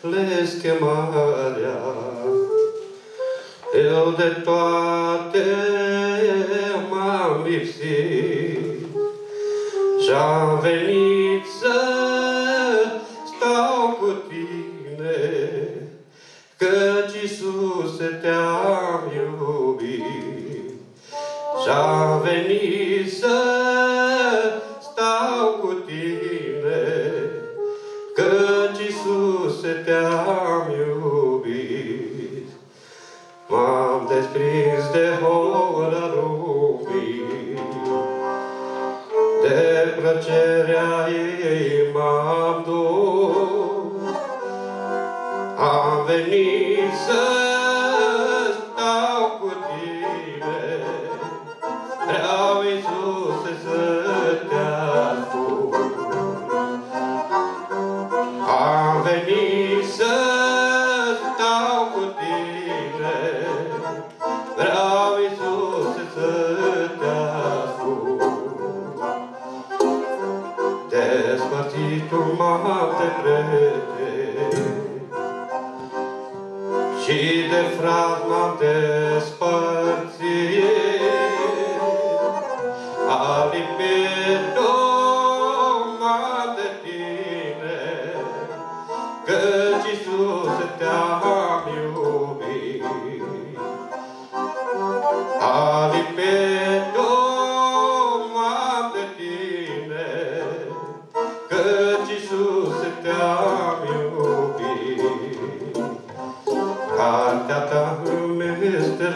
înțeles chemarea. Eu de toate m-am lipsit și-am venit să stau cu tine, căci, Iisuse, te-am iubit. Și-am venit să stau cu tine, căci, Iisuse, te-am iubit. M-am desprins de ora lumii, de plăcerea ei m-am dus. Am venit să stau cu tine, vreau, Iisuse, să te ascult. Am venit să stau cu tine, vreau, Iisuse, să te ascult. Despărțitul m-am de prieten și de frat m-am despărțit. Alipitul m-am de tine, căci, Iisuse, te-am iubit. Alipitul m-am de tine, căci, Iisuse, te-am iubit. Cartea ta îmi este